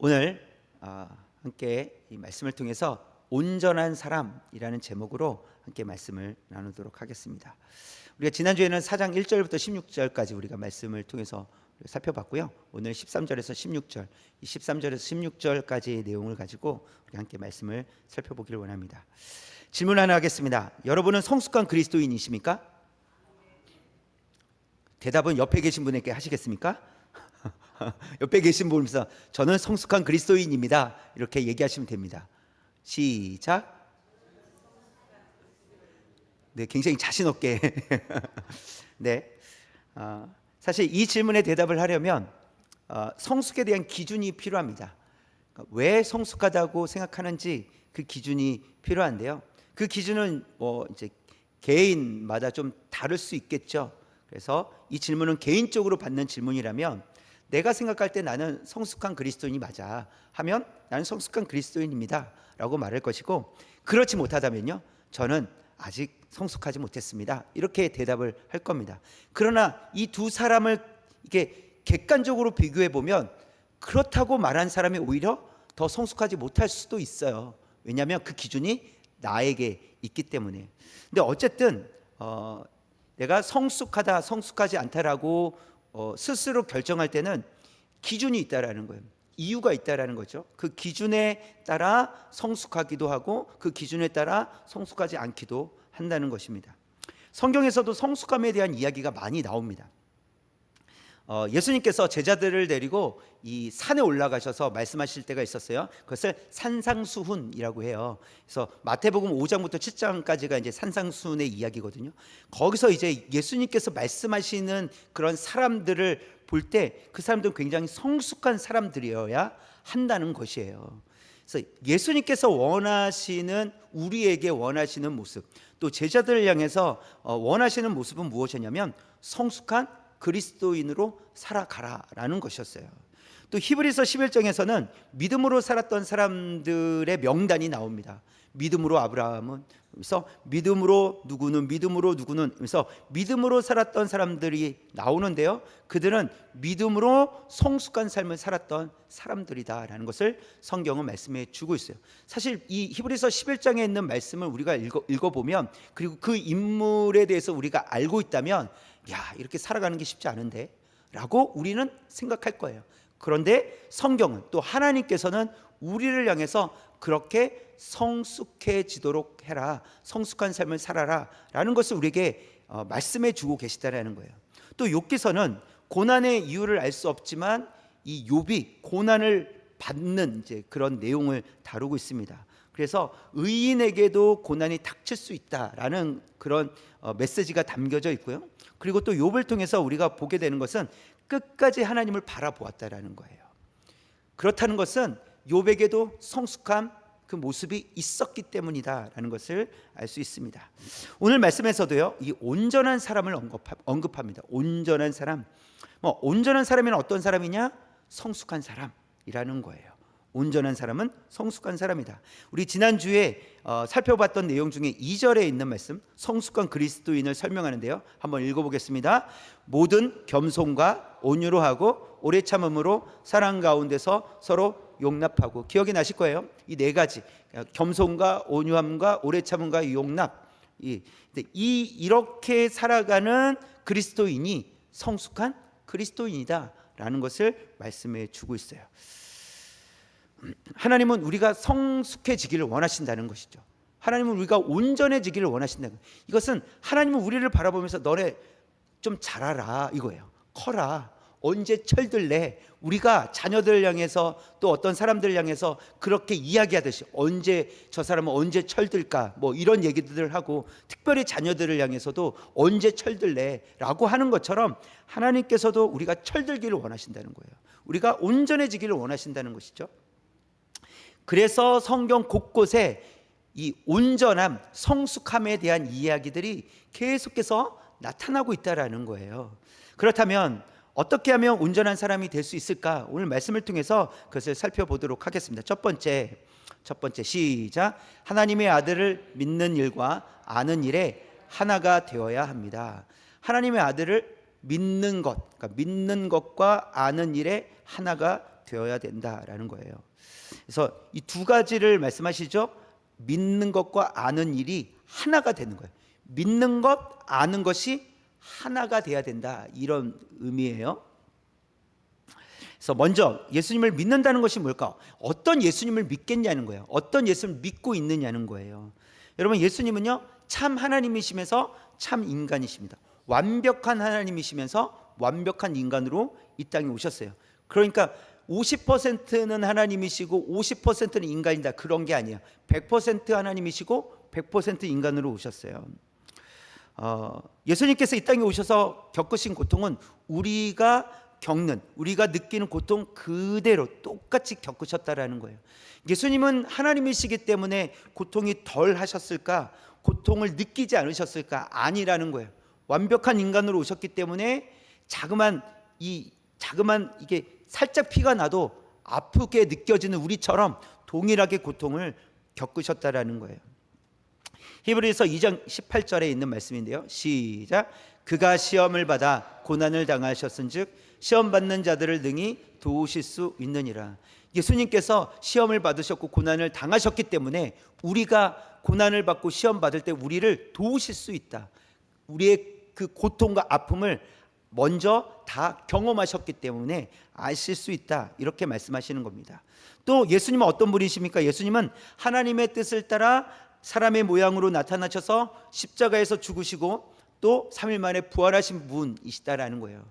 오늘 함께 이 말씀을 통해서 온전한 사람이라는 제목으로 함께 말씀을 나누도록 하겠습니다. 우리가 지난주에는 4장 1절부터 16절까지 우리가 말씀을 통해서 살펴봤고요. 오늘 13절에서 16절, 이 13절에서 16절까지의 내용을 가지고 우리 함께 말씀을 살펴보기를 원합니다. 질문 하나 하겠습니다. 여러분은 성숙한 그리스도인이십니까? 대답은 옆에 계신 분에게 하시겠습니까? 옆에 계신 분 보면서 저는 성숙한 그리스도인입니다, 이렇게 얘기하시면 됩니다. 시작. 네, 굉장히 자신 없게. 네, 사실 이 질문에 대답을 하려면 성숙에 대한 기준이 필요합니다. 그러니까 왜 성숙하다고 생각하는지 그 기준이 필요한데요. 그 기준은 이제 개인마다 좀 다를 수 있겠죠. 그래서 이 질문은 개인적으로 받는 질문이라면 내가 생각할 때 나는 성숙한 그리스도인이 맞아 하면 나는 성숙한 그리스도인입니다 라고 말할 것이고, 그렇지 못하다면요, 저는 아직 성숙하지 못했습니다, 이렇게 대답을 할 겁니다. 그러나 이 두 사람을 이렇게 객관적으로 비교해 보면 그렇다고 말한 사람이 오히려 더 성숙하지 못할 수도 있어요. 왜냐하면 그 기준이 나에게 있기 때문에. 근데 어쨌든 내가 성숙하다 성숙하지 않다라고 스스로 결정할 때는 기준이 있다라는 거예요. 이유가 있다라는 거죠. 그 기준에 따라 성숙하기도 하고 그 기준에 따라 성숙하지 않기도 한다는 것입니다. 성경에서도 성숙함에 대한 이야기가 많이 나옵니다. 예수님께서 제자들을 데리고 이 산에 올라가셔서 말씀하실 때가 있었어요. 그것을 산상수훈이라고 해요. 그래서 마태복음 5장부터 7장까지가 이제 산상수훈의 이야기거든요. 거기서 이제 예수님께서 말씀하시는 그런 사람들을 볼 때 그 사람들은 굉장히 성숙한 사람들이어야 한다는 것이에요. 그래서 예수님께서 원하시는, 우리에게 원하시는 모습, 또 제자들을 향해서 원하시는 모습은 무엇이냐면 성숙한 그리스도인으로 살아가라라는 것이었어요. 또 히브리서 11장에서는 믿음으로 살았던 사람들의 명단이 나옵니다. 믿음으로 아브라함은, 그래서 믿음으로 누구는, 그래서 믿음으로 살았던 사람들이 나오는데요, 그들은 믿음으로 성숙한 삶을 살았던 사람들이다라는 것을 성경은 말씀해 주고 있어요. 사실 이 히브리서 11장에 있는 말씀을 우리가 읽어보면, 그리고 그 인물에 대해서 우리가 알고 있다면 야, 이렇게 살아가는 게 쉽지 않은데 라고 우리는 생각할 거예요. 그런데 성경은, 또 하나님께서는 우리를 향해서 그렇게 성숙해지도록 해라, 성숙한 삶을 살아라 라는 것을 우리에게 말씀해 주고 계시다라는 거예요. 또 욥기서는 고난의 이유를 알 수 없지만 이 욥이 고난을 받는 이제 그런 내용을 다루고 있습니다. 그래서 의인에게도 고난이 닥칠 수 있다라는 그런 메시지가 담겨져 있고요. 그리고 또 욥을 통해서 우리가 보게 되는 것은 끝까지 하나님을 바라보았다라는 거예요. 그렇다는 것은 욥에게도 성숙한 그 모습이 있었기 때문이다라는 것을 알 수 있습니다. 오늘 말씀에서도요, 이 온전한 사람을 언급합니다. 온전한 사람. 온전한 사람이란 어떤 사람이냐? 성숙한 사람이라는 거예요. 온전한 사람은 성숙한 사람이다. 우리 지난주에 살펴봤던 내용 중에 2절에 있는 말씀, 성숙한 그리스도인을 설명하는데요, 한번 읽어보겠습니다. 모든 겸손과 온유로 하고 오래 참음으로 사랑 가운데서 서로 용납하고. 기억이 나실 거예요. 이 네 가지, 겸손과 온유함과 오래 참음과 용납, 이렇게 살아가는 그리스도인이 성숙한 그리스도인이다 라는 것을 말씀해 주고 있어요. 하나님은 우리가 성숙해지기를 원하신다는 것이죠. 하나님은 우리가 온전해지기를 원하신다는 거예요. 이것은 하나님은 우리를 바라보면서 너네 좀 자라라 이거예요. 커라. 언제 철들래? 우리가 자녀들을 향해서 또 어떤 사람들을 향해서 그렇게 이야기하듯이 언제 저 사람은 언제 철들까? 뭐 이런 얘기들을 하고, 특별히 자녀들을 향해서도 언제 철들래? 라고 하는 것처럼 하나님께서도 우리가 철들기를 원하신다는 거예요. 우리가 온전해지기를 원하신다는 것이죠. 그래서 성경 곳곳에 이 온전함, 성숙함에 대한 이야기들이 계속해서 나타나고 있다라는 거예요. 그렇다면 어떻게 하면 온전한 사람이 될 수 있을까? 오늘 말씀을 통해서 그것을 살펴보도록 하겠습니다. 첫 번째 시작. 하나님의 아들을 믿는 일과 아는 일에 하나가 되어야 합니다. 하나님의 아들을 믿는 것, 그러니까 믿는 것과 아는 일에 하나가 되어야 된다라는 거예요. 그래서 이 두 가지를 말씀하시죠. 믿는 것과 아는 일이 하나가 되는 거예요. 믿는 것, 아는 것이 하나가 돼야 된다, 이런 의미예요. 그래서 먼저 예수님을 믿는다는 것이 뭘까? 어떤 예수님을 믿겠냐는 거예요. 어떤 예수님을 믿고 있느냐는 거예요. 여러분, 예수님은요 참 하나님이시면서 참 인간이십니다. 완벽한 하나님이시면서 완벽한 인간으로 이 땅에 오셨어요. 그러니까 50%는 하나님이시고 50%는 인간이다, 그런 게 아니에요. 100% 하나님이시고 100% 인간으로 오셨어요. 예수님께서 이 땅에 오셔서 겪으신 고통은 우리가 겪는, 우리가 느끼는 고통 그대로 똑같이 겪으셨다라는 거예요. 예수님은 하나님이시기 때문에 고통이 덜 하셨을까? 고통을 느끼지 않으셨을까? 아니라는 거예요. 완벽한 인간으로 오셨기 때문에 자그만 이게 살짝 피가 나도 아프게 느껴지는 우리처럼 동일하게 고통을 겪으셨다라는 거예요. 히브리서 2장 18절에 있는 말씀인데요. 시작. 그가 시험을 받아 고난을 당하셨은즉 시험 받는 자들을 능히 도우실 수 있느니라. 예수님께서 시험을 받으셨고 고난을 당하셨기 때문에 우리가 고난을 받고 시험 받을 때 우리를 도우실 수 있다. 우리의 그 고통과 아픔을 먼저 다 경험하셨기 때문에 아실 수 있다, 이렇게 말씀하시는 겁니다. 또 예수님은 어떤 분이십니까? 예수님은 하나님의 뜻을 따라 사람의 모양으로 나타나셔서 십자가에서 죽으시고 또 3일 만에 부활하신 분이시다라는 거예요.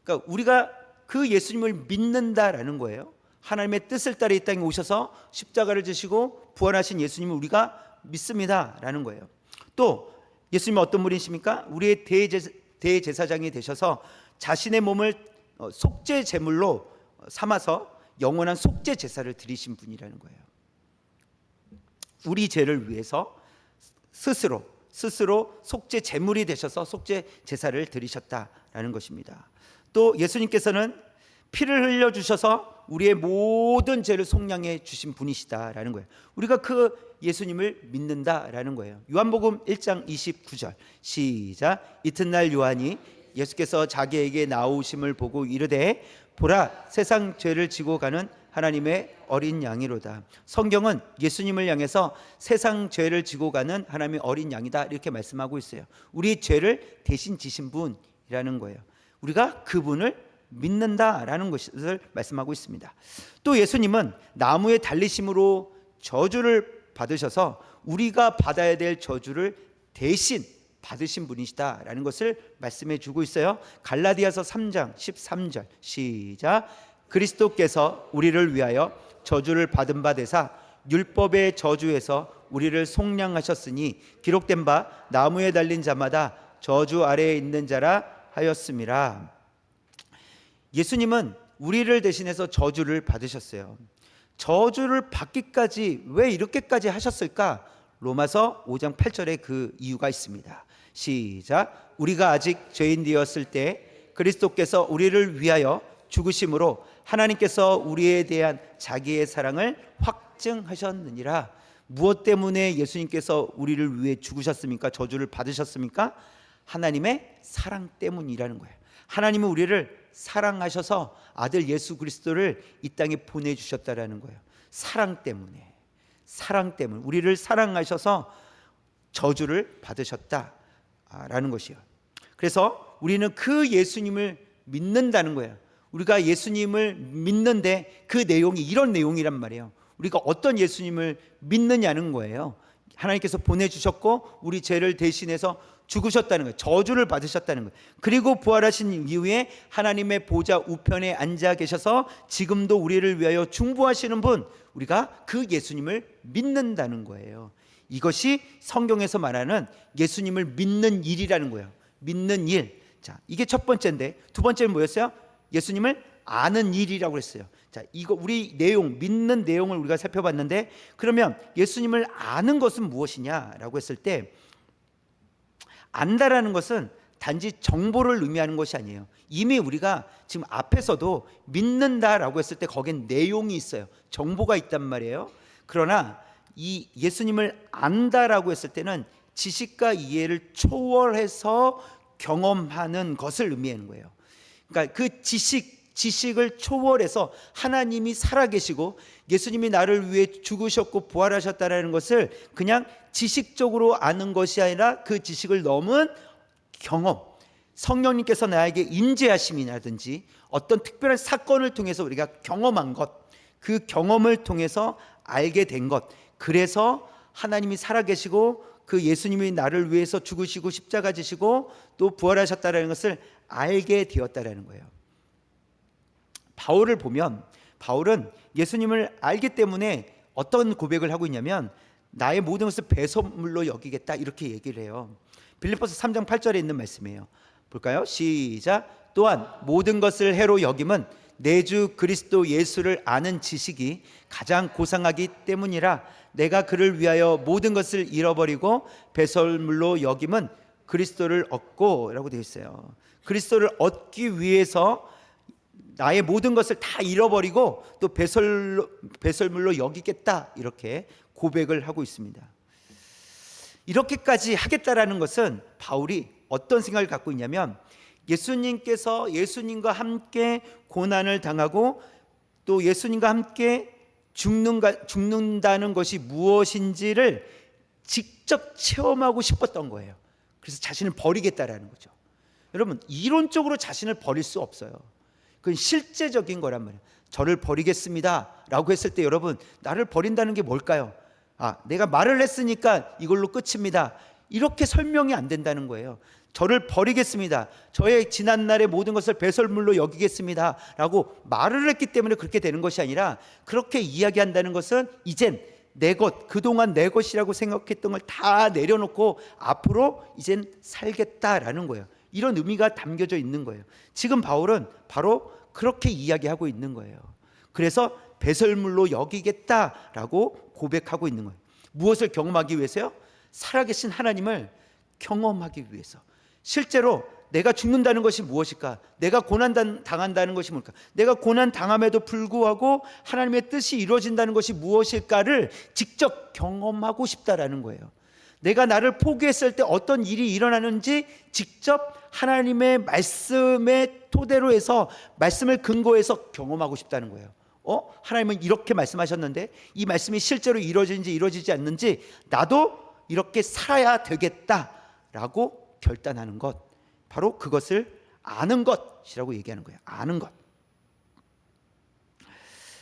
그러니까 우리가 그 예수님을 믿는다라는 거예요. 하나님의 뜻을 따라 이 땅에 오셔서 십자가를 지시고 부활하신 예수님을 우리가 믿습니다라는 거예요. 또 예수님은 어떤 분이십니까? 우리의 대제사장이 되셔서 자신의 몸을 속죄 제물로 삼아서 영원한 속죄 제사를 드리신 분이라는 거예요. 우리 죄를 위해서 스스로 속죄 제물이 되셔서 속죄 제사를 드리셨다라는 것입니다. 또 예수님께서는 피를 흘려 주셔서 우리의 모든 죄를 속량해 주신 분이시다라는 거예요. 우리가 그 예수님을 믿는다라는 거예요. 요한복음 1장 29절 시작. 이튿날 요한이 예수께서 자기에게 나오심을 보고 이르되 보라, 세상 죄를 지고 가는 하나님의 어린 양이로다. 성경은 예수님을 향해서 세상 죄를 지고 가는 하나님의 어린 양이다, 이렇게 말씀하고 있어요. 우리 죄를 대신 지신 분이라는 거예요. 우리가 그분을 믿는다라는 것을 말씀하고 있습니다. 또 예수님은 나무에 달리심으로 저주를 받으셔서 우리가 받아야 될 저주를 대신 받으신 분이시다라는 것을 말씀해 주고 있어요. 갈라디아서 3장 13절 시작. 그리스도께서 우리를 위하여 저주를 받은 바 되사 율법의 저주에서 우리를 속량하셨으니 기록된 바 나무에 달린 자마다 저주 아래에 있는 자라 하였음이라. 예수님은 우리를 대신해서 저주를 받으셨어요. 저주를 받기까지 왜 이렇게까지 하셨을까? 로마서 5장 8절에 그 이유가 있습니다. 시작. 우리가 아직 죄인 되었을 때 그리스도께서 우리를 위하여 죽으심으로 하나님께서 우리에 대한 자기의 사랑을 확증하셨느니라. 무엇 때문에 예수님께서 우리를 위해 죽으셨습니까? 저주를 받으셨습니까? 하나님의 사랑 때문이라는 거예요. 하나님은 우리를 사랑하셔서 아들 예수 그리스도를 이 땅에 보내주셨다라는 거예요. 사랑 때문에 우리를 사랑하셔서 저주를 받으셨다라는 것이요. 그래서 우리는 그 예수님을 믿는다는 거예요. 우리가 예수님을 믿는데 그 내용이 이런 내용이란 말이에요. 우리가 어떤 예수님을 믿느냐는 거예요. 하나님께서 보내주셨고 우리 죄를 대신해서 죽으셨다는 거예요. 저주를 받으셨다는 거예요. 그리고 부활하신 이후에 하나님의 보좌 우편에 앉아 계셔서 지금도 우리를 위하여 중보하시는 분, 우리가 그 예수님을 믿는다는 거예요. 이것이 성경에서 말하는 예수님을 믿는 일이라는 거예요. 믿는 일. 자, 이게 첫 번째인데 두 번째는 뭐였어요? 예수님을 아는 일이라고 했어요. 자, 이거 우리 내용, 믿는 내용을 우리가 살펴봤는데, 그러면 예수님을 아는 것은 무엇이냐라고 했을 때, 안다라는 것은 단지 정보를 의미하는 것이 아니에요. 이미 우리가 지금 앞에서도 믿는다라고 했을 때 거기엔 내용이 있어요. 정보가 있단 말이에요. 그러나 이 예수님을 안다라고 했을 때는 지식과 이해를 초월해서 경험하는 것을 의미하는 거예요. 그러니까 그 지식을 초월해서 하나님이 살아계시고 예수님이 나를 위해 죽으셨고 부활하셨다라는 것을 그냥 지식적으로 아는 것이 아니라 그 지식을 넘은 경험, 성령님께서 나에게 임재하심이라든지 어떤 특별한 사건을 통해서 우리가 경험한 것, 그 경험을 통해서 알게 된 것, 그래서 하나님이 살아계시고 그 예수님이 나를 위해서 죽으시고 십자가 지시고 또 부활하셨다는 것을 알게 되었다는 거예요. 바울을 보면 바울은 예수님을 알기 때문에 어떤 고백을 하고 있냐면 나의 모든 것을 배설물로 여기겠다 이렇게 얘기를 해요. 빌립보서 3장 8절에 있는 말씀이에요. 볼까요? 시작. 또한 모든 것을 해로 여김은 내 주 그리스도 예수를 아는 지식이 가장 고상하기 때문이라 내가 그를 위하여 모든 것을 잃어버리고 배설물로 여김은 그리스도를 얻고 라고 되어 있어요. 그리스도를 얻기 위해서 나의 모든 것을 다 잃어버리고 또 배설물로 여기겠다 이렇게 고백을 하고 있습니다. 이렇게까지 하겠다라는 것은 바울이 어떤 생각을 갖고 있냐면 예수님께서 예수님과 함께 고난을 당하고 또 예수님과 함께 죽는다는 것이 무엇인지를 직접 체험하고 싶었던 거예요. 그래서 자신을 버리겠다라는 거죠. 여러분, 이론적으로 자신을 버릴 수 없어요. 그건 실제적인 거란 말이에요. 저를 버리겠습니다 라고 했을 때 여러분, 나를 버린다는 게 뭘까요? 내가 말을 했으니까 이걸로 끝입니다, 이렇게 설명이 안 된다는 거예요. 저를 버리겠습니다, 저의 지난날의 모든 것을 배설물로 여기겠습니다 라고 말을 했기 때문에 그렇게 되는 것이 아니라, 그렇게 이야기한다는 것은 이젠 내 것, 그동안 내 것이라고 생각했던 걸 다 내려놓고 앞으로 이젠 살겠다라는 거예요. 이런 의미가 담겨져 있는 거예요. 지금 바울은 바로 그렇게 이야기하고 있는 거예요. 그래서 배설물로 여기겠다라고 고백하고 있는 거예요. 무엇을 경험하기 위해서요? 살아계신 하나님을 경험하기 위해서. 실제로 내가 죽는다는 것이 무엇일까? 내가 고난 당한다는 것이 뭘까? 내가 고난 당함에도 불구하고 하나님의 뜻이 이루어진다는 것이 무엇일까를 직접 경험하고 싶다라는 거예요. 내가 나를 포기했을 때 어떤 일이 일어나는지 직접 하나님의 말씀의 토대로 해서, 말씀을 근거해서 경험하고 싶다는 거예요. 하나님은 이렇게 말씀하셨는데 이 말씀이 실제로 이루어지는지 이루어지지 않는지 나도 이렇게 살아야 되겠다라고 결단하는 것, 바로 그것을 아는 것이라고 얘기하는 거예요. 아는 것.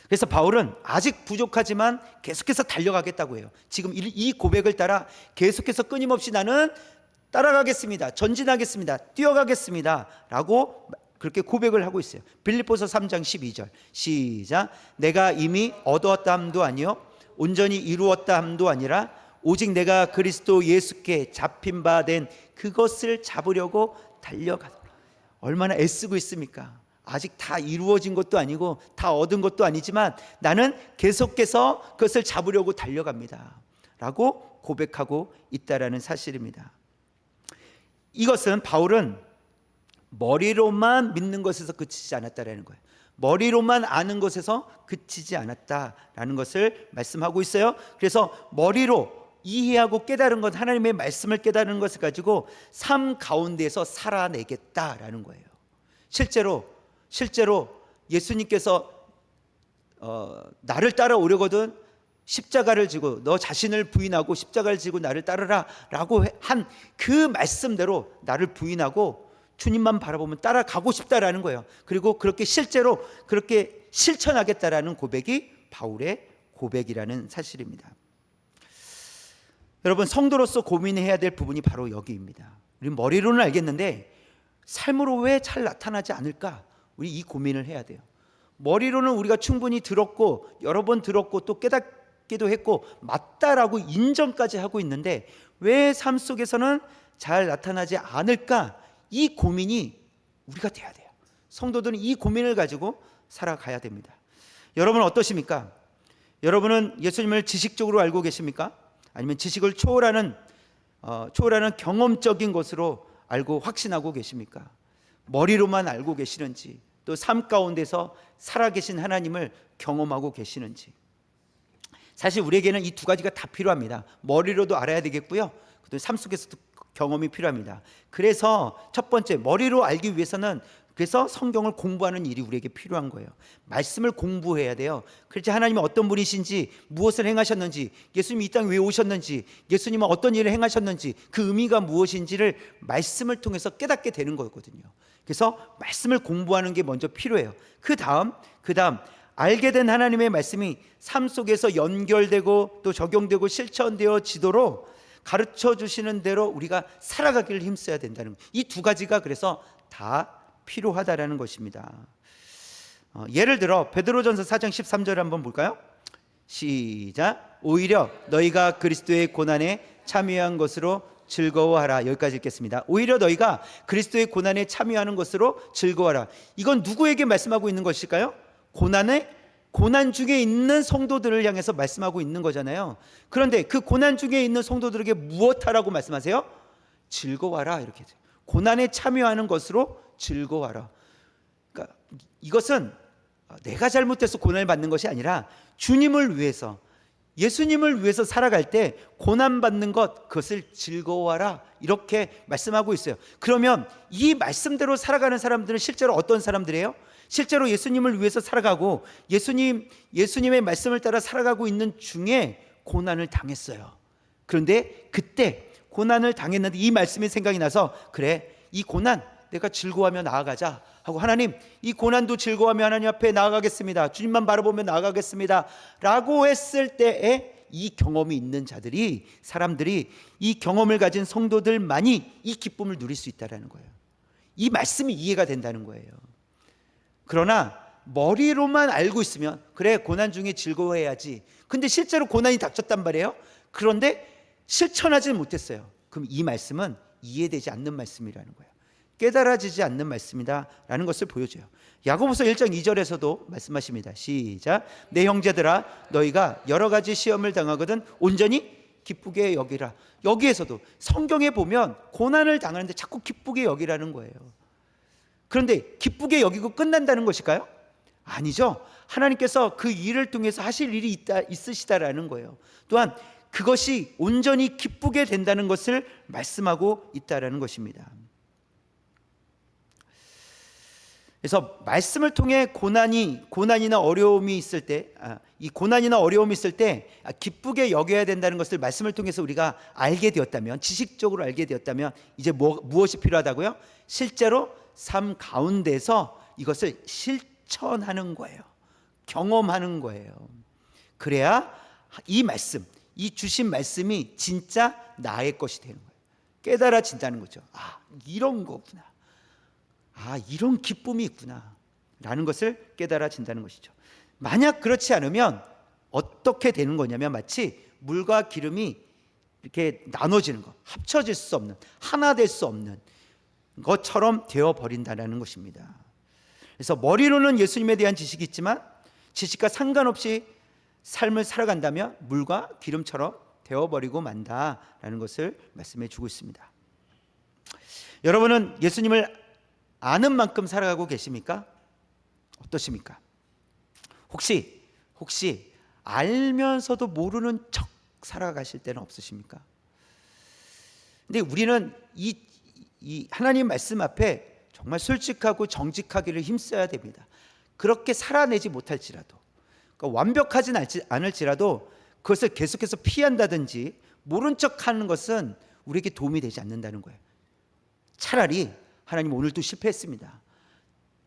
그래서 바울은 아직 부족하지만 계속해서 달려가겠다고 해요. 지금 이 고백을 따라 계속해서 끊임없이 나는 따라가겠습니다, 전진하겠습니다, 뛰어가겠습니다 라고 그렇게 고백을 하고 있어요. 빌립보서 3장 12절 시작. 내가 이미 얻었다 함도 아니요 온전히 이루었다 함도 아니라 오직 내가 그리스도 예수께 잡힌 바 된 그것을 잡으려고 달려가다. 얼마나 애쓰고 있습니까? 아직 다 이루어진 것도 아니고 다 얻은 것도 아니지만 나는 계속해서 그것을 잡으려고 달려갑니다 라고 고백하고 있다라는 사실입니다. 이것은 바울은 머리로만 믿는 것에서 그치지 않았다라는 거예요. 머리로만 아는 것에서 그치지 않았다라는 것을 말씀하고 있어요. 그래서 머리로 이해하고 깨달은 것, 하나님의 말씀을 깨달은 것을 가지고 삶 가운데에서 살아내겠다라는 거예요. 실제로 예수님께서 나를 따라오려거든 십자가를 지고 너 자신을 부인하고 십자가를 지고 나를 따르라 라고 한 그 말씀대로 나를 부인하고 주님만 바라보면 따라가고 싶다라는 거예요. 그리고 그렇게 실제로 그렇게 실천하겠다라는 고백이 바울의 고백이라는 사실입니다. 여러분, 성도로서 고민해야 될 부분이 바로 여기입니다. 우리 머리로는 알겠는데 삶으로 왜 잘 나타나지 않을까? 우리 이 고민을 해야 돼요. 머리로는 우리가 충분히 들었고 여러 번 들었고 또 깨닫기도 했고 맞다라고 인정까지 하고 있는데 왜 삶 속에서는 잘 나타나지 않을까? 이 고민이 우리가 돼야 돼요. 성도들은 이 고민을 가지고 살아가야 됩니다. 여러분 어떠십니까? 여러분은 예수님을 지식적으로 알고 계십니까? 아니면 지식을 초월하는 경험적인 것으로 알고 확신하고 계십니까? 머리로만 알고 계시는지, 또 삶 가운데서 살아계신 하나님을 경험하고 계시는지. 사실 우리에게는 이 두 가지가 다 필요합니다. 머리로도 알아야 되겠고요, 또 삶 속에서도 경험이 필요합니다. 그래서 첫 번째, 머리로 알기 위해서는 그래서 성경을 공부하는 일이 우리에게 필요한 거예요. 말씀을 공부해야 돼요. 그렇지, 하나님은 어떤 분이신지, 무엇을 행하셨는지, 예수님이 이 땅에 왜 오셨는지, 예수님은 어떤 일을 행하셨는지, 그 의미가 무엇인지를 말씀을 통해서 깨닫게 되는 거거든요. 그래서 말씀을 공부하는 게 먼저 필요해요. 그 다음 알게 된 하나님의 말씀이 삶 속에서 연결되고 또 적용되고 실천되어지도록 가르쳐 주시는 대로 우리가 살아가기를 힘써야 된다는 거예요. 이 두 가지가 그래서 다 필요하다라는 것입니다. 예를 들어 베드로전서 4장 13절 한번 볼까요? 시작. 오히려 너희가 그리스도의 고난에 참여한 것으로 즐거워하라. 여기까지 읽겠습니다. 오히려 너희가 그리스도의 고난에 참여하는 것으로 즐거워하라. 이건 누구에게 말씀하고 있는 것일까요? 고난 중에 있는 성도들을 향해서 말씀하고 있는 거잖아요. 그런데 그 고난 중에 있는 성도들에게 무엇하라고 말씀하세요? 즐거워하라. 이렇게 고난에 참여하는 것으로 즐거워하라. 그러니까 이것은 내가 잘못해서 고난을 받는 것이 아니라 주님을 위해서, 예수님을 위해서 살아갈 때 고난받는 것, 그것을 즐거워하라, 이렇게 말씀하고 있어요. 그러면 이 말씀대로 살아가는 사람들은 실제로 어떤 사람들이에요? 실제로 예수님을 위해서 살아가고 예수님의 말씀을 따라 살아가고 있는 중에 고난을 당했어요. 그런데 그때 고난을 당했는데 이 말씀이 생각이 나서, 그래, 이 고난 내가 즐거워하며 나아가자 하고, 하나님, 이 고난도 즐거워하며 하나님 앞에 나아가겠습니다, 주님만 바라보며 나아가겠습니다 라고 했을 때에 이 경험이 있는 사람들이, 이 경험을 가진 성도들만이 이 기쁨을 누릴 수 있다는 거예요. 이 말씀이 이해가 된다는 거예요. 그러나 머리로만 알고 있으면, 그래, 고난 중에 즐거워해야지, 근데 실제로 고난이 닥쳤단 말이에요. 그런데 실천하지 못했어요. 그럼 이 말씀은 이해되지 않는 말씀이라는 거예요. 깨달아지지 않는 말씀이다라는 것을 보여줘요. 야고보서 1장 2절에서도 말씀하십니다. 시작. 내 형제들아, 너희가 여러 가지 시험을 당하거든 온전히 기쁘게 여기라. 여기에서도 성경에 보면 고난을 당하는데 자꾸 기쁘게 여기라는 거예요. 그런데 기쁘게 여기고 끝난다는 것일까요? 아니죠. 하나님께서 그 일을 통해서 하실 일이 있으시다라는 거예요. 또한 그것이 온전히 기쁘게 된다는 것을 말씀하고 있다라는 것입니다. 그래서 말씀을 통해 고난이나 어려움이 있을 때, 이 고난이나 어려움이 있을 때 기쁘게 여겨야 된다는 것을 말씀을 통해서 우리가 알게 되었다면, 지식적으로 알게 되었다면 이제 무엇이 필요하다고요? 실제로 삶 가운데서 이것을 실천하는 거예요. 경험하는 거예요. 그래야 이 말씀, 이 주신 말씀이 진짜 나의 것이 되는 거예요. 깨달아진다는 거죠. 이런 거구나. 이런 기쁨이 있구나 라는 것을 깨달아진다는 것이죠. 만약 그렇지 않으면 어떻게 되는 거냐면, 마치 물과 기름이 이렇게 나눠지는 것, 합쳐질 수 없는, 하나 될 수 없는 것처럼 되어버린다는 것입니다. 그래서 머리로는 예수님에 대한 지식이 있지만 지식과 상관없이 삶을 살아간다면 물과 기름처럼 되어버리고 만다라는 것을 말씀해 주고 있습니다. 여러분은 예수님을 아는 만큼 살아가고 계십니까? 어떠십니까? 혹시 알면서도 모르는 척 살아가실 때는 없으십니까? 근데 우리는 이 하나님 말씀 앞에 정말 솔직하고 정직하기를 힘써야 됩니다. 그렇게 살아내지 못할지라도, 그러니까 완벽하진 않을지라도 그것을 계속해서 피한다든지 모른 척하는 것은 우리에게 도움이 되지 않는다는 거예요. 차라리 하나님 오늘도 실패했습니다,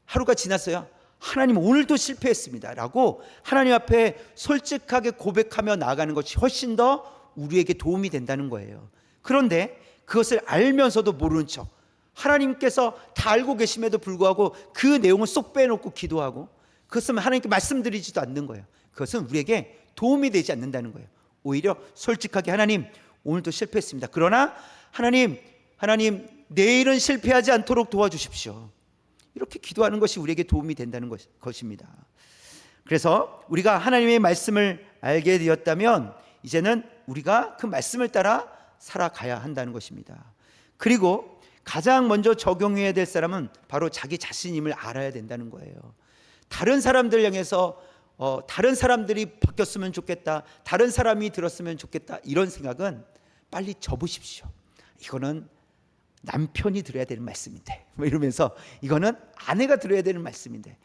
하루가 지났어요, 하나님 오늘도 실패했습니다 라고 하나님 앞에 솔직하게 고백하며 나아가는 것이 훨씬 더 우리에게 도움이 된다는 거예요. 그런데 그것을 알면서도 모르는 척, 하나님께서 다 알고 계심에도 불구하고 그 내용을 쏙 빼놓고 기도하고, 그것은 하나님께 말씀드리지도 않는 거예요. 그것은 우리에게 도움이 되지 않는다는 거예요. 오히려 솔직하게, 하나님 오늘도 실패했습니다, 그러나 하나님 내일은 실패하지 않도록 도와주십시오, 이렇게 기도하는 것이 우리에게 도움이 된다는 것입니다. 그래서 우리가 하나님의 말씀을 알게 되었다면 이제는 우리가 그 말씀을 따라 살아가야 한다는 것입니다. 그리고 가장 먼저 적용해야 될 사람은 바로 자기 자신임을 알아야 된다는 거예요. 다른 사람들 향해서 다른 사람들이 바뀌었으면 좋겠다, 다른 사람이 들었으면 좋겠다, 이런 생각은 빨리 접으십시오. 이거는 남편이 들어야 되는 말씀인데 뭐 이러면서 이거는 아내가 들어야 되는 말씀인데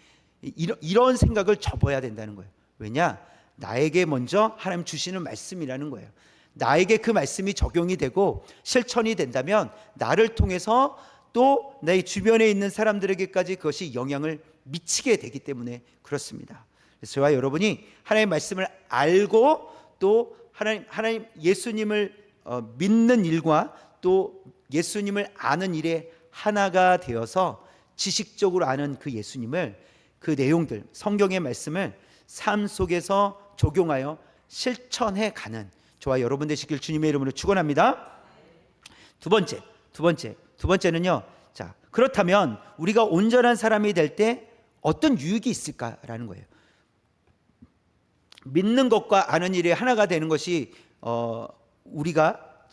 이런 생각을 접어야 된다는 거예요. 왜냐? 나에게 먼저 하나님 주시는 말씀이라는 거예요. 나에게 그 말씀이 적용이 되고 실천이 된다면 나를 통해서 또 내 주변에 있는 사람들에게까지 그것이 영향을 미치게 되기 때문에 그렇습니다. 그래서 저와 여러분이 하나님의 말씀을 알고 또 하나님 예수님을 믿는 일과 또 예수님을 아는 일에 하나가 되어서 지식적으로 아는 그 예수님을, 그 내용들, 성경의 말씀을 삶 속에서 적용하여 실천해 가는 저와 여러분 되시길 주님의 이름으로 축원합니다. 두 번째는요. 자, 그렇다면 우리가 온전한 사람이 될 때 어떤 유익이 있을까라는 거예요. 믿는 것과 아는 일이 하나가 되는 것이 우리가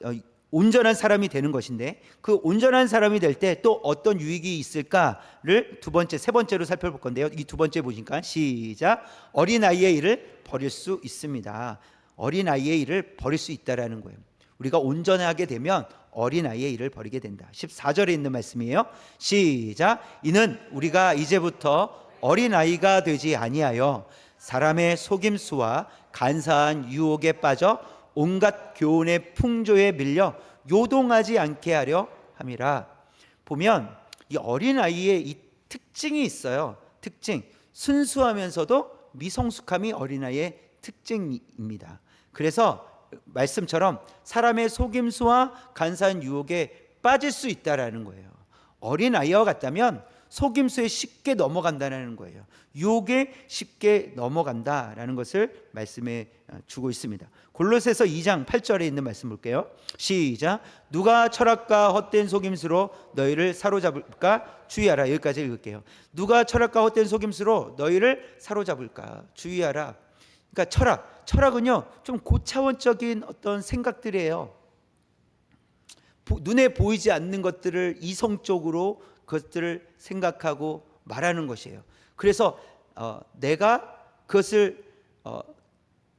온전한 사람이 되는 것인데, 그 온전한 사람이 될 때 또 어떤 유익이 있을까를 세 번째로 살펴볼 건데요. 이 두 번째 보니까 시작. 어린아이의 일을 버릴 수 있습니다. 어린아이의 일을 버릴 수 있다라는 거예요. 우리가 온전하게 되면 어린아이의 일을 버리게 된다. 14절에 있는 말씀이에요. 시작. 이는 우리가 이제부터 어린아이가 되지 아니하여 사람의 속임수와 간사한 유혹에 빠져 온갖 교훈의 풍조에 밀려 요동하지 않게 하려 함이라. 보면 이 어린아이의 이 특징이 있어요. 특징. 순수하면서도 미성숙함이 어린아이의 특징입니다. 그래서 말씀처럼 사람의 속임수와 간사한 유혹에 빠질 수 있다라는 거예요. 어린아이와 같다면 속임수에 쉽게 넘어간다는 거예요. 유혹에 쉽게 넘어간다라는 것을 말씀해 주고 있습니다. 골로새서 2장 8절에 있는 말씀 볼게요. 시작. 누가 철학과 헛된 속임수로 너희를 사로잡을까 주의하라. 여기까지 읽을게요. 누가 철학과 헛된 속임수로 너희를 사로잡을까 주의하라. 그러니까 철학은요 좀 고차원적인 어떤 생각들이에요. 눈에 보이지 않는 것들을 이성적으로 그것들을 생각하고 말하는 것이에요. 그래서 내가 그것을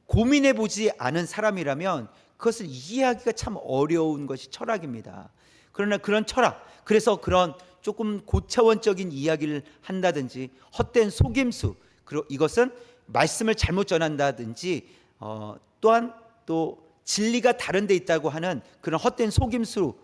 고민해 보지 않은 사람이라면 그것을 이해하기가 참 어려운 것이 철학입니다. 그러나 그런 철학, 그래서 그런 조금 고차원적인 이야기를 한다든지 헛된 속임수, 그리고 이것은 말씀을 잘못 전한다든지 또한 또 진리가 다른 데 있다고 하는 그런 헛된 속임수로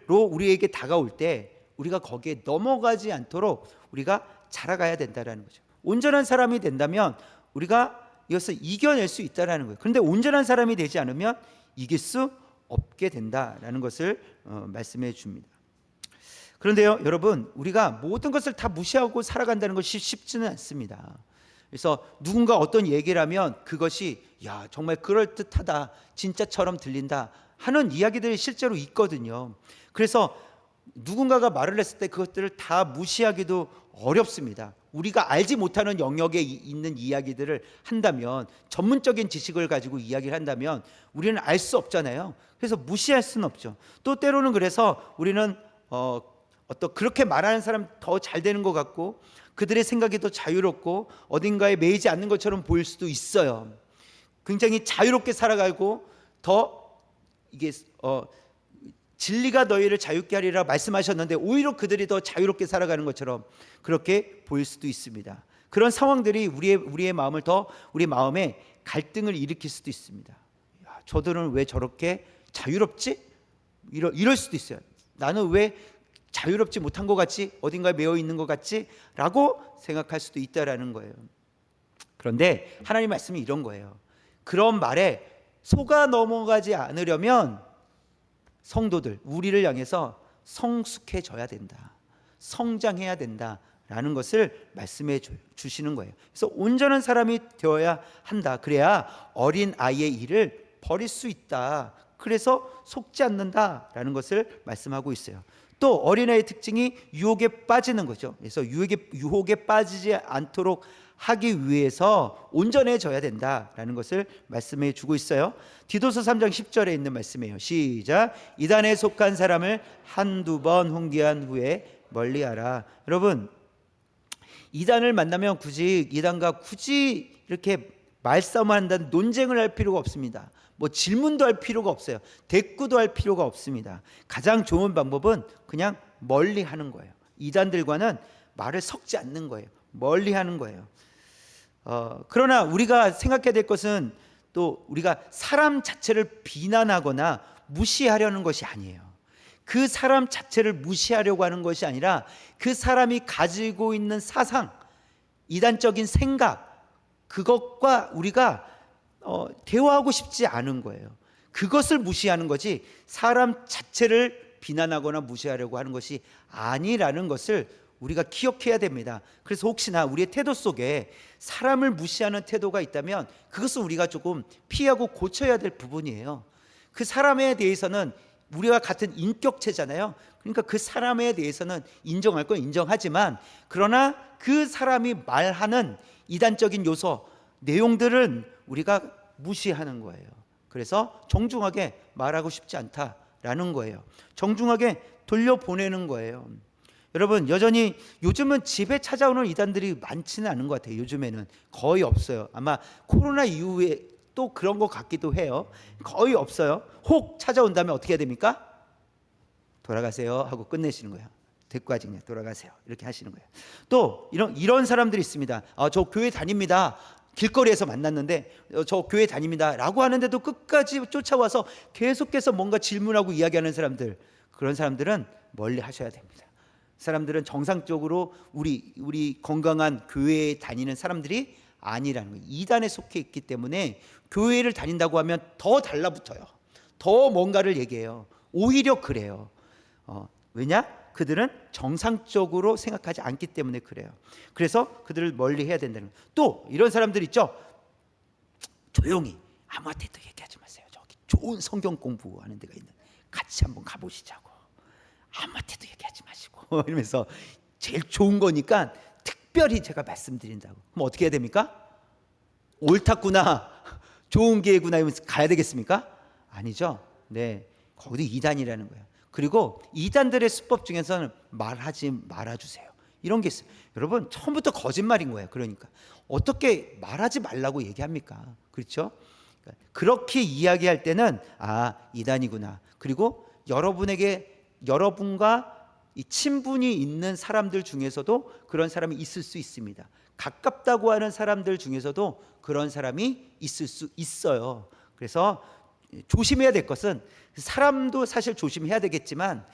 우리에게 다가올 때 우리가 거기에 넘어가지 않도록 우리가 자라가야 된다는 거죠. 온전한 사람이 된다면 우리가 이것을 이겨낼 수 있다는 거예요. 그런데 온전한 사람이 되지 않으면 이길 수 없게 된다는 것을 말씀해 줍니다. 그런데요 여러분, 우리가 모든 것을 다 무시하고 살아간다는 것이 쉽지는 않습니다. 그래서 누군가 어떤 얘기를 하면 그것이 야 정말 그럴듯하다, 진짜처럼 들린다 하는 이야기들이 실제로 있거든요. 그래서 누군가가 말을 했을 때 그것들을 다 무시하기도 어렵습니다. 우리가 알지 못하는 영역에 있는 이야기들을 한다면, 전문적인 지식을 가지고 이야기를 한다면 우리는 알 수 없잖아요. 그래서 무시할 수는 없죠. 또 때로는 그래서 우리는 어떤 그렇게 말하는 사람 더 잘 되는 것 같고 그들의 생각이 더 자유롭고 어딘가에 매이지 않는 것처럼 보일 수도 있어요. 굉장히 자유롭게 살아가고 더 이게 진리가 너희를 자유케 하리라 말씀하셨는데 오히려 그들이 더 자유롭게 살아가는 것처럼 그렇게 보일 수도 있습니다. 그런 상황들이 우리의 마음에 갈등을 일으킬 수도 있습니다. 야, 저들은 왜 저렇게 자유롭지? 이럴 수도 있어요. 나는 왜 자유롭지 못한 것 같지? 어딘가에 매여 있는 것 같지? 라고 생각할 수도 있다라는 거예요. 그런데 하나님 말씀이 이런 거예요. 그런 말에 속아 넘어가지 않으려면 성도들, 우리를 향해서 성숙해져야 된다, 성장해야 된다라는 것을 말씀해 주시는 거예요. 그래서 온전한 사람이 되어야 한다. 그래야 어린 아이의 일을 버릴 수 있다. 그래서 속지 않는다라는 것을 말씀하고 있어요. 또 어린아이의 특징이 유혹에 빠지는 거죠. 그래서 유혹에 빠지지 않도록 하기 위해서 온전해져야 된다라는 것을 말씀해 주고 있어요. 디도서 3장 10절에 있는 말씀이에요. 시작. 이단에 속한 사람을 한두 번 훈계한 후에 멀리하라. 여러분, 이단을 만나면 이단과 굳이 이렇게 말싸움을 한다는 논쟁을 할 필요가 없습니다. 뭐 질문도 할 필요가 없어요. 대꾸도 할 필요가 없습니다. 가장 좋은 방법은 그냥 멀리 하는 거예요. 이단들과는 말을 섞지 않는 거예요. 멀리 하는 거예요. 그러나 우리가 생각해야 될 것은 또 우리가 사람 자체를 비난하거나 무시하려는 것이 아니에요. 그 사람 자체를 무시하려고 하는 것이 아니라 그 사람이 가지고 있는 사상, 이단적인 생각, 그것과 우리가 대화하고 싶지 않은 거예요. 그것을 무시하는 거지 사람 자체를 비난하거나 무시하려고 하는 것이 아니라는 것을 우리가 기억해야 됩니다. 그래서 혹시나 우리의 태도 속에 사람을 무시하는 태도가 있다면 그것을 우리가 조금 피하고 고쳐야 될 부분이에요. 그 사람에 대해서는 우리가 같은 인격체잖아요. 그러니까 그 사람에 대해서는 인정할 건 인정하지만 그러나 그 사람이 말하는 이단적인 요소, 내용들은 우리가 무시하는 거예요. 그래서 정중하게 말하고 싶지 않다라는 거예요. 정중하게 돌려보내는 거예요. 여러분, 여전히 요즘은 집에 찾아오는 이단들이 많지는 않은 것 같아요. 요즘에는 거의 없어요. 아마 코로나 이후에 또 그런 것 같기도 해요. 거의 없어요. 혹 찾아온다면 어떻게 해야 됩니까? 돌아가세요 하고 끝내시는 거예요. 대꾸하지 그냥 돌아가세요 이렇게 하시는 거예요. 또 이런 사람들이 있습니다. 저 교회 다닙니다. 길거리에서 만났는데 저 교회 다닙니다 라고 하는데도 끝까지 쫓아와서 계속해서 뭔가 질문하고 이야기하는 사람들, 그런 사람들은 멀리 하셔야 됩니다. 사람들은 정상적으로 우리 건강한 교회에 다니는 사람들이 아니라는 거예요. 이단에 속해 있기 때문에 교회를 다닌다고 하면 더 달라붙어요. 더 뭔가를 얘기해요. 오히려 그래요. 왜냐? 그들은 정상적으로 생각하지 않기 때문에 그래요. 그래서 그들을 멀리 해야 된다는 거예요. 또 이런 사람들 있죠. 조용히 아무한테도 얘기하지 마세요. 저기 좋은 성경 공부하는 데가 있는, 같이 한번 가보시자고. 아무한테도 얘기하지 마시고 이러면서 제일 좋은 거니까 특별히 제가 말씀드린다고. 그럼 어떻게 해야 됩니까? 옳았구나, 좋은 기회구나 이러면서 가야 되겠습니까? 아니죠. 네, 거기도 이단이라는 거예요. 그리고 이단들의 수법 중에서는 말하지 말아주세요 이런 게 있어요. 여러분, 처음부터 거짓말인 거예요. 그러니까 어떻게 말하지 말라고 얘기합니까? 그렇죠? 그렇게 이야기할 때는 이단이구나. 그리고 여러분과 이 친분이 있는 사람들 중에서도 그런 사람이 있을 수 있습니다. 가깝다고 하는 사람들 중에서도 그런 사람이 있을 수 있어요. 그래서 조심해야 될 것은, 사람도 사실 조심해야 되겠지만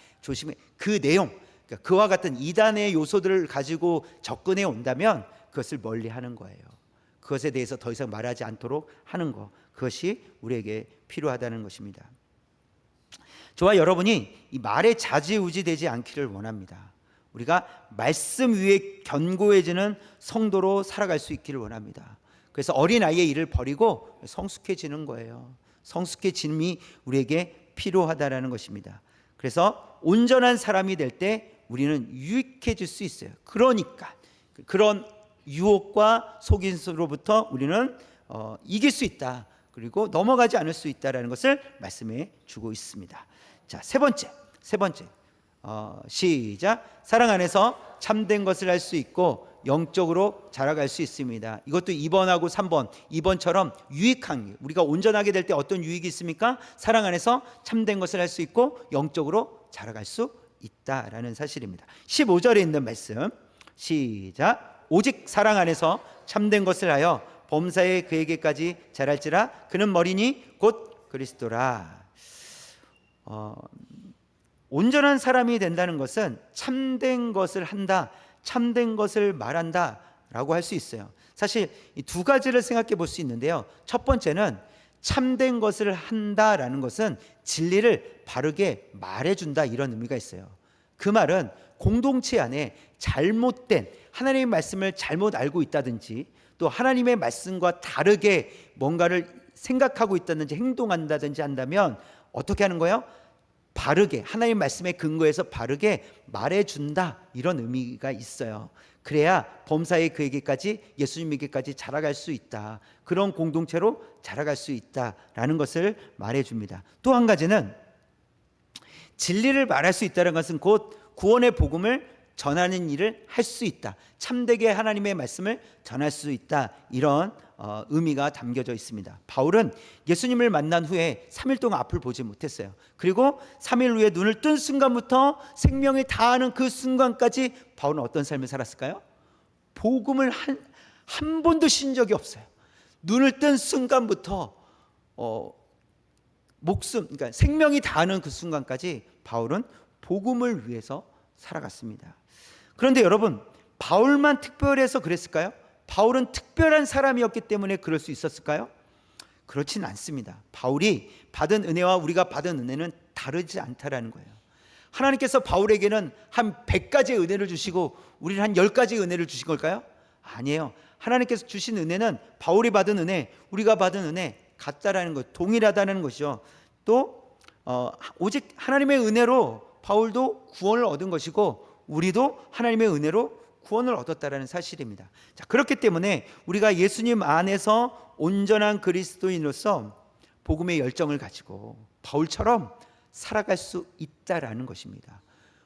그 내용, 그러니까 그와 같은 이단의 요소들을 가지고 접근해 온다면 그것을 멀리하는 거예요. 그것에 대해서 더 이상 말하지 않도록 하는 것, 그것이 우리에게 필요하다는 것입니다. 저와 여러분이 이 말에 좌지우지되지 않기를 원합니다. 우리가 말씀 위에 견고해지는 성도로 살아갈 수 있기를 원합니다. 그래서 어린아이의 일을 버리고 성숙해지는 거예요. 성숙해짐이 우리에게 필요하다라는 것입니다. 그래서 온전한 사람이 될 때 우리는 유익해질 수 있어요. 그러니까 그런 유혹과 속임수로부터 우리는 이길 수 있다. 그리고 넘어가지 않을 수 있다라는 것을 말씀해 주고 있습니다. 자, 세 번째, 시작. 사랑 안에서 참된 것을 할 수 있고 영적으로 자라갈 수 있습니다. 이것도 2번하고 3번, 2번처럼 유익한, 우리가 온전하게 될 때 어떤 유익이 있습니까? 사랑 안에서 참된 것을 할 수 있고 영적으로 자라갈 수 있다라는 사실입니다. 15절에 있는 말씀, 시작. 오직 사랑 안에서 참된 것을 하여 범사에 그에게까지 자랄지라. 그는 머리니 곧 그리스도라. 온전한 사람이 된다는 것은 참된 것을 한다, 참된 것을 말한다 라고 할 수 있어요. 사실 이 두 가지를 생각해 볼 수 있는데요. 첫 번째는 참된 것을 한다라는 것은 진리를 바르게 말해준다, 이런 의미가 있어요. 그 말은 공동체 안에 잘못된 하나님의 말씀을 잘못 알고 있다든지, 또 하나님의 말씀과 다르게 뭔가를 생각하고 있다든지 행동한다든지 한다면 어떻게 하는 거예요? 바르게, 하나님 말씀에 근거해서 바르게 말해준다, 이런 의미가 있어요. 그래야 범사에 그에게까지, 예수님에게까지 자라갈 수 있다, 그런 공동체로 자라갈 수 있다라는 것을 말해줍니다. 또 한 가지는 진리를 말할 수 있다는 것은 곧 구원의 복음을 전하는 일을 할 수 있다. 참되게 하나님의 말씀을 전할 수 있다. 이런 의미가 담겨져 있습니다. 바울은 예수님을 만난 후에 3일 동안 앞을 보지 못했어요. 그리고 3일 후에 눈을 뜬 순간부터 생명이 다하는 그 순간까지 바울은 어떤 삶을 살았을까요? 복음을 한 번도 쉰 적이 없어요. 눈을 뜬 순간부터 그러니까 생명이 다하는 그 순간까지 바울은 복음을 위해서 살아갔습니다. 그런데 여러분, 바울만 특별해서 그랬을까요? 바울은 특별한 사람이었기 때문에 그럴 수 있었을까요? 그렇진 않습니다. 바울이 받은 은혜와 우리가 받은 은혜는 다르지 않다라는 거예요. 하나님께서 바울에게는 한 100가지의 은혜를 주시고 우리는 한 10가지의 은혜를 주신 걸까요? 아니에요. 하나님께서 주신 은혜는 바울이 받은 은혜, 우리가 받은 은혜 같다라는 것, 동일하다는 것이죠. 또 오직 하나님의 은혜로 바울도 구원을 얻은 것이고 우리도 하나님의 은혜로 구원을 얻었다라는 사실입니다. 자, 그렇기 때문에 우리가 예수님 안에서 온전한 그리스도인으로서 복음의 열정을 가지고 바울처럼 살아갈 수 있다라는 것입니다.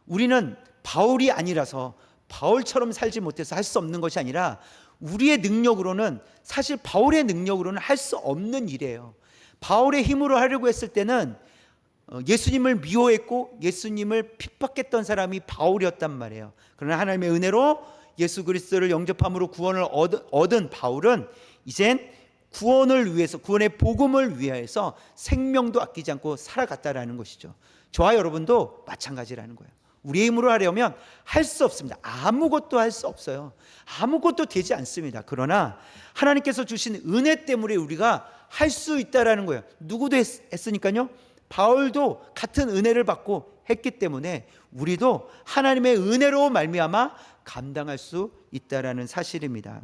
우리는 바울이 아니라서 바울처럼 살지 못해서 할 수 없는 것이 아니라 우리의 능력으로는, 사실 바울의 능력으로는 할 수 없는 일이에요. 바울의 힘으로 하려고 했을 때는 예수님을 미워했고 예수님을 핍박했던 사람이 바울이었단 말이에요. 그러나 하나님의 은혜로 예수 그리스도를 영접함으로 구원을 얻은 바울은 이젠 구원을 위해서, 구원의 복음을 위해서 생명도 아끼지 않고 살아갔다라는 것이죠. 저와 여러분도 마찬가지라는 거예요. 우리의 힘으로 하려면 할 수 없습니다. 아무것도 할 수 없어요. 아무것도 되지 않습니다. 그러나 하나님께서 주신 은혜 때문에 우리가 할 수 있다라는 거예요. 누구도 했으니까요. 바울도 같은 은혜를 받고 했기 때문에 우리도 하나님의 은혜로 말미암아 감당할 수 있다라는 사실입니다.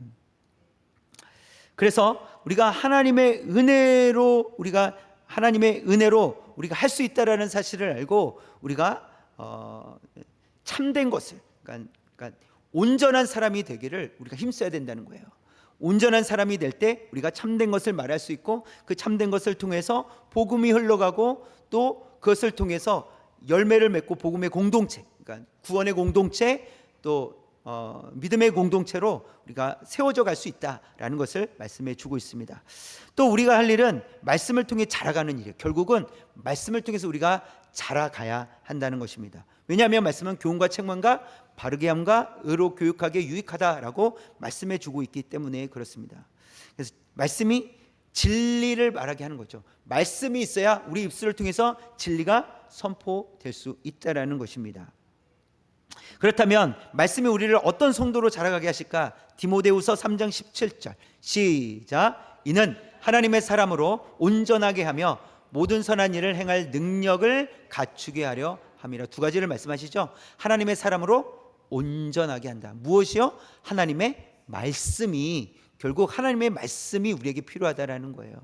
그래서 우리가 하나님의 은혜로 우리가 할 수 있다라는 사실을 알고 우리가 참된 것을, 그러니까 온전한 사람이 되기를 우리가 힘써야 된다는 거예요. 온전한 사람이 될 때 우리가 참된 것을 말할 수 있고 그 참된 것을 통해서 복음이 흘러가고 또 그것을 통해서 열매를 맺고 복음의 공동체, 그러니까 구원의 공동체, 또 믿음의 공동체로 우리가 세워져 갈 수 있다라는 것을 말씀해 주고 있습니다. 또 우리가 할 일은 말씀을 통해 자라가는 일이에요. 결국은 말씀을 통해서 우리가 자라가야 한다는 것입니다. 왜냐하면 말씀은 교훈과 책망과 바르게 함과 의로 교육하기에 유익하다라고 말씀해 주고 있기 때문에 그렇습니다. 그래서 말씀이 진리를 말하게 하는 거죠. 말씀이 있어야 우리 입술을 통해서 진리가 선포될 수 있다라는 것입니다. 그렇다면 말씀이 우리를 어떤 성도로 자라가게 하실까? 디모데후서 3장 17절 시작. 이는 하나님의 사람으로 온전하게 하며 모든 선한 일을 행할 능력을 갖추게 하려 함이라. 두 가지를 말씀하시죠. 하나님의 사람으로 온전하게 한다. 무엇이요? 하나님의 말씀이, 결국 하나님의 말씀이 우리에게 필요하다라는 거예요.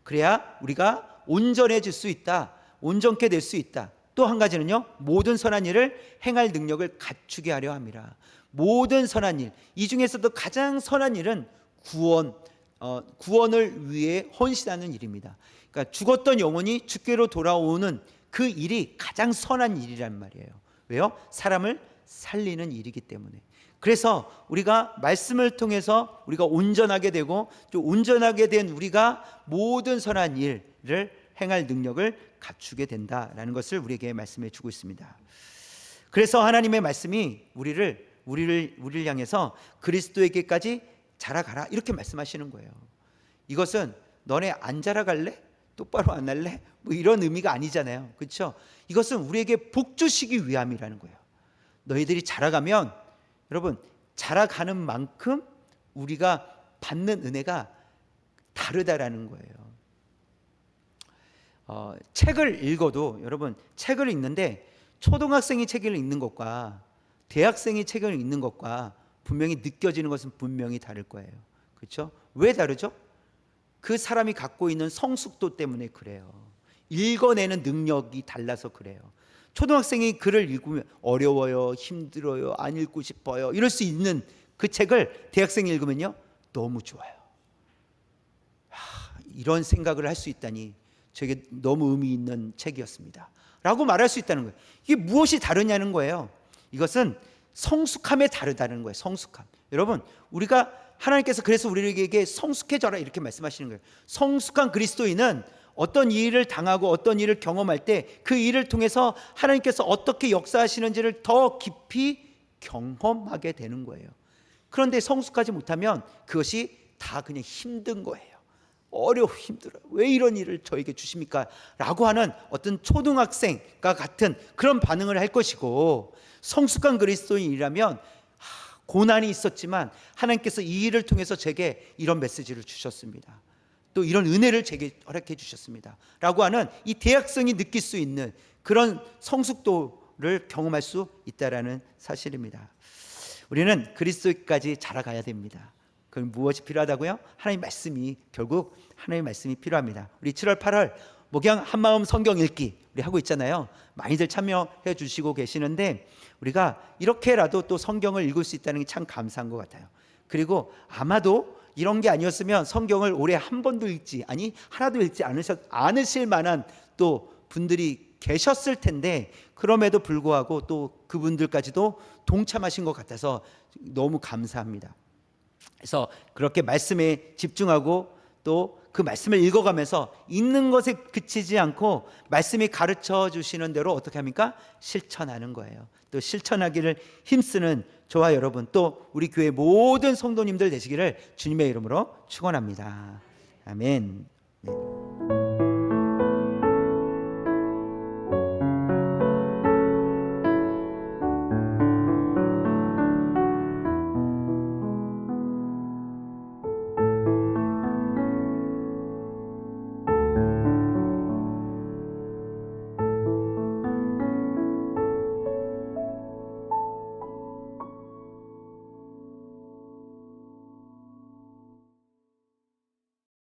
그래야 우리가 온전해질 수 있다, 온전케 될 수 있다. 또 한 가지는요, 모든 선한 일을 행할 능력을 갖추게 하려 함이라. 모든 선한 일, 이 중에서도 가장 선한 일은 구원을 위해 헌신하는 일입니다. 그러니까 죽었던 영혼이 주께로 돌아오는 그 일이 가장 선한 일이란 말이에요. 왜요? 사람을 살리는 일이기 때문에. 그래서 우리가 말씀을 통해서 우리가 온전하게 되고 또 온전하게 된 우리가 모든 선한 일을 행할 능력을 갖추게 된다라는 것을 우리에게 말씀해 주고 있습니다. 그래서 하나님의 말씀이 우리를 향해서 그리스도에게까지 자라가라 이렇게 말씀하시는 거예요. 이것은 너네 안 자라갈래? 똑바로 안 할래? 뭐 이런 의미가 아니잖아요. 그렇죠? 이것은 우리에게 복 주시기 위함이라는 거예요. 너희들이 자라가면, 여러분, 자라가는 만큼 우리가 받는 은혜가 다르다라는 거예요. 책을 읽어도, 여러분, 책을 읽는데 초등학생이 책을 읽는 것과 대학생이 책을 읽는 것과 분명히 느껴지는 것은 분명히 다를 거예요. 그렇죠? 왜 다르죠? 그 사람이 갖고 있는 성숙도 때문에 그래요. 읽어내는 능력이 달라서 그래요. 초등학생이 글을 읽으면 어려워요, 힘들어요, 안 읽고 싶어요 이럴 수 있는 그 책을 대학생이 읽으면요 너무 좋아요. 이런 생각을 할 수 있다니 저게 너무 의미 있는 책이었습니다 라고 말할 수 있다는 거예요. 이게 무엇이 다르냐는 거예요. 이것은 성숙함에 다르다는 거예요. 성숙함. 여러분, 우리가 하나님께서 그래서 우리에게 성숙해져라 이렇게 말씀하시는 거예요. 성숙한 그리스도인은 어떤 일을 당하고 어떤 일을 경험할 때 그 일을 통해서 하나님께서 어떻게 역사하시는지를 더 깊이 경험하게 되는 거예요. 그런데 성숙하지 못하면 그것이 다 그냥 힘든 거예요. 어려워, 힘들어요. 왜 이런 일을 저에게 주십니까? 라고 하는 어떤 초등학생과 같은 그런 반응을 할 것이고, 성숙한 그리스도인이라면 고난이 있었지만 하나님께서 이 일을 통해서 제게 이런 메시지를 주셨습니다. 또 이런 은혜를 제게 허락해 주셨습니다. 라고 하는 이 대학생이 느낄 수 있는 그런 성숙도를 경험할 수 있다라는 사실입니다. 우리는 그리스도까지 자라가야 됩니다. 그럼 무엇이 필요하다고요? 하나님의 말씀이, 결국 하나님의 말씀이 필요합니다. 우리 7월 8월 목양 한마음 성경 읽기 우리 하고 있잖아요. 많이들 참여해 주시고 계시는데 우리가 이렇게라도 또 성경을 읽을 수 있다는 게 참 감사한 것 같아요. 그리고 아마도 이런 게 아니었으면 성경을 올해 한 번도 읽지, 아니 하나도 읽지 않으실 만한 또 분들이 계셨을 텐데, 그럼에도 불구하고 또 그분들까지도 동참하신 것 같아서 너무 감사합니다. 그래서 그렇게 말씀에 집중하고 또 그 말씀을 읽어가면서 읽는 것에 그치지 않고 말씀이 가르쳐 주시는 대로 어떻게 합니까? 실천하는 거예요. 또 실천하기를 힘쓰는 저와 여러분, 또 우리 교회 모든 성도님들 되시기를 주님의 이름으로 축원합니다. 아멘. 네.